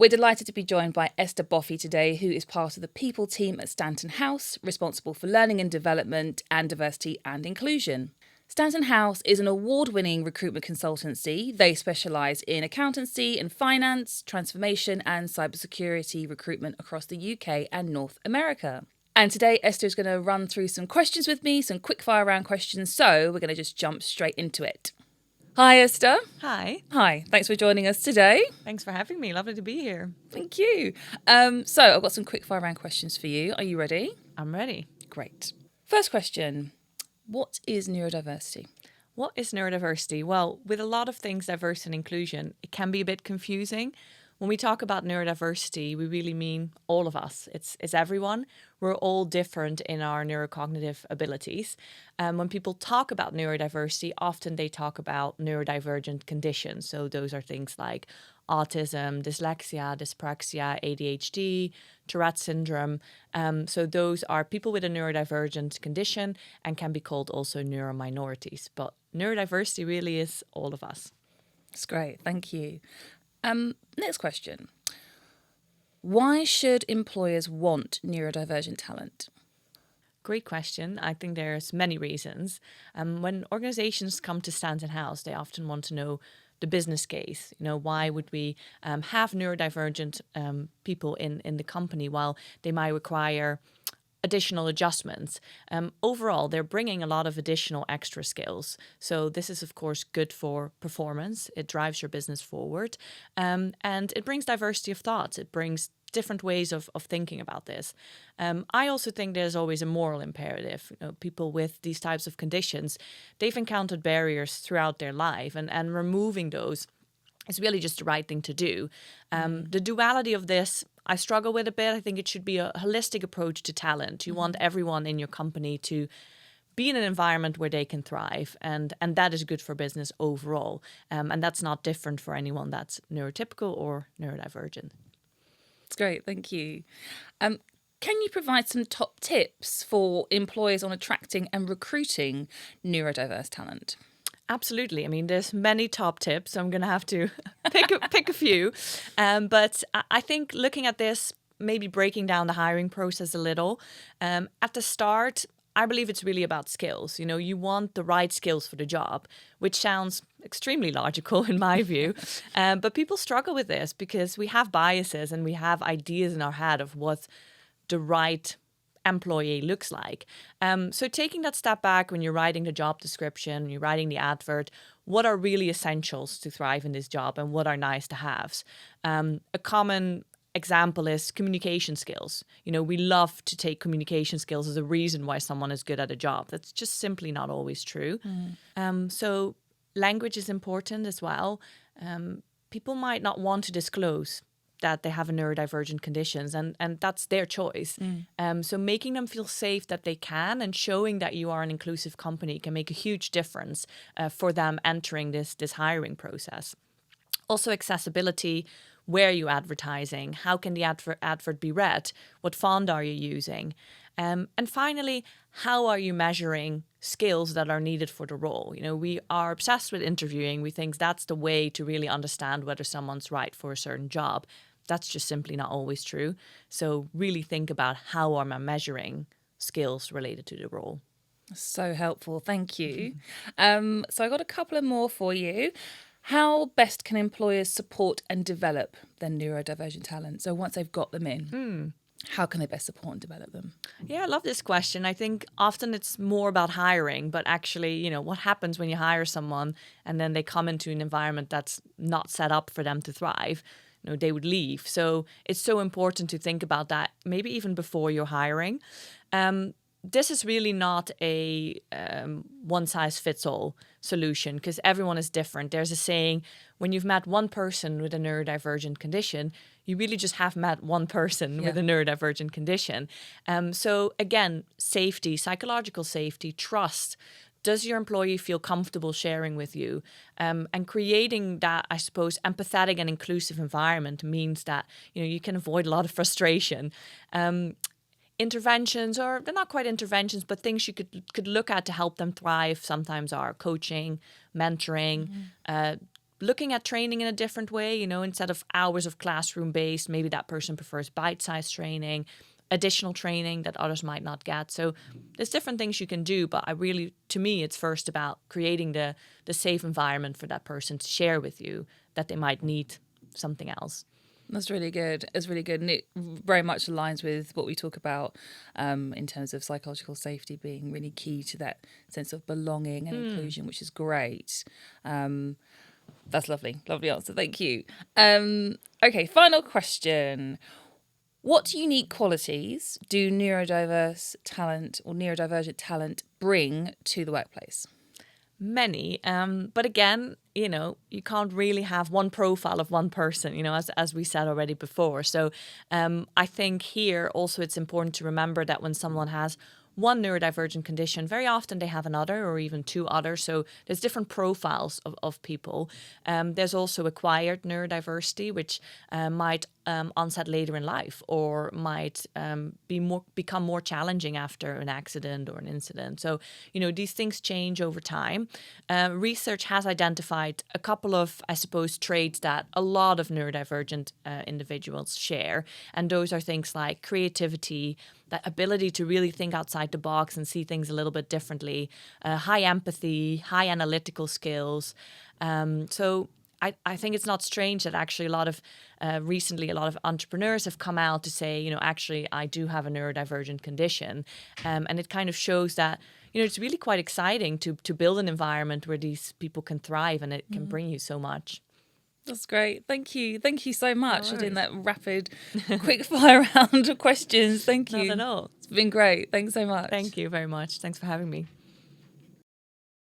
We're delighted to be joined by Esther Boffey today, who is part of the people team at Stanton House, responsible for learning and development and diversity and inclusion. Stanton House is an award-winning recruitment consultancy. They specialise in accountancy and finance, transformation and cybersecurity recruitment across the UK and North America. And today Esther is going to run through some questions with me, some quick-fire round questions, so we're going to just jump straight into it. Hi, Esther. Hi. Hi. Thanks for joining us today. Thanks for having me. Lovely to be here. Thank you. So I've got some quick fire round questions for you. Are you ready? I'm ready. Great. First question. What is neurodiversity? What is neurodiversity? Well, with a lot of things, diversity and inclusion, it can be a bit confusing. When we talk about neurodiversity, we really mean all of us. It's everyone. We're all different in our neurocognitive abilities. When people talk about neurodiversity, often they talk about neurodivergent conditions. So those are things like autism, dyslexia, dyspraxia, ADHD, Tourette syndrome. So those are people with a neurodivergent condition and can be called also neurominorities. But neurodiversity really is all of us. That's great. Thank you. Next question. Why should employers want neurodivergent talent? Great question. I think there's many reasons. When organizations come to Stanton House, they often want to know the business case. You know, why would we have neurodivergent people in the company while they might require additional adjustments? Overall, they're bringing a lot of additional extra skills. So this is, of course, good for performance. It drives your business forward. And it brings diversity of thoughts. It brings different ways of thinking about this. I also think there's always a moral imperative. You know, people with these types of conditions, they've encountered barriers throughout their life, and removing those is really just the right thing to do. The duality of this, I struggle with a bit. I think it should be a holistic approach to talent. You want everyone in your company to be in an environment where they can thrive, and that is good for business overall. And that's not different for anyone that's neurotypical or neurodivergent. That's great. Thank you. Can you provide some top tips for employers on attracting and recruiting neurodiverse talent? Absolutely. I mean, there's many top tips, so I'm going to have to pick a few. But I think looking at this, maybe breaking down the hiring process a little. At the start, I believe it's really about skills. You know, you want the right skills for the job, which sounds extremely logical in my view. But people struggle with this because we have biases and we have ideas in our head of what the right employee looks like. So taking that step back when you're writing the job description, you're writing the advert, what are really essentials to thrive in this job and what are nice to haves? A common example is communication skills. You know, we love to take communication skills as a reason why someone is good at a job. That's just simply not always true. So language is important as well. People might not want to disclose that they have a neurodivergent conditions, and that's their choice. So making them feel safe that they can and showing that you are an inclusive company can make a huge difference for them entering this hiring process. Also accessibility. Where are you advertising? How can the advert be read? What font are you using? And finally, how are you measuring skills that are needed for the role? You know, we are obsessed with interviewing. We think that's the way to really understand whether someone's right for a certain job. That's just simply not always true. So really think about how am I measuring skills related to the role. So helpful. Thank you. So I got a couple of more for you. How best can employers support and develop their neurodivergent talent? So once they've got them in, how can they best support and develop them? Yeah, I love this question. I think often it's more about hiring, but actually, you know, what happens when you hire someone and then they come into an environment that's not set up for them to thrive? You know, they would leave. So it's so important to think about that, maybe even before you're hiring. This is really not a one-size-fits-all solution because everyone is different. There's a saying, when you've met one person with a neurodivergent condition, you really just have met one person with a neurodivergent condition. So again, safety, psychological safety, trust. Does your employee feel comfortable sharing with you? And creating that, I suppose, empathetic and inclusive environment means that, you know, you can avoid a lot of frustration. Interventions, or they're not quite interventions, but things you could look at to help them thrive sometimes are coaching, mentoring, looking at training in a different way, instead of hours of classroom based, maybe that person prefers bite-sized training, additional training that others might not get. So there's different things you can do, but to me, it's first about creating the safe environment for that person to share with you that they might need something else. That's really good. It's really good. And it very much aligns with what we talk about in terms of psychological safety being really key to that sense of belonging and inclusion, which is great. That's lovely. Lovely answer. Thank you. Okay, final question. What unique qualities do neurodiverse talent or neurodivergent talent bring to the workplace? Many, but again, you can't really have one profile of one person, as we said already before. So I think here also it's important to remember that when someone has one neurodivergent condition, very often they have another or even two others. So there's different profiles of people. There's also acquired neurodiversity, which might onset later in life or might become more challenging after an accident or an incident. So, these things change over time. Research has identified a couple of, I suppose, traits that a lot of neurodivergent individuals share. And those are things like creativity, that ability to really think outside the box and see things a little bit differently, high empathy, high analytical skills. So I think it's not strange that actually recently a lot of entrepreneurs have come out to say, actually, I do have a neurodivergent condition. And it kind of shows that, it's really quite exciting to build an environment where these people can thrive and it can bring you so much. That's great. Thank you. Thank you so much for doing that rapid, quick fire round of questions. Thank you. Not at all. It's been great. Thanks so much. Thank you very much. Thanks for having me.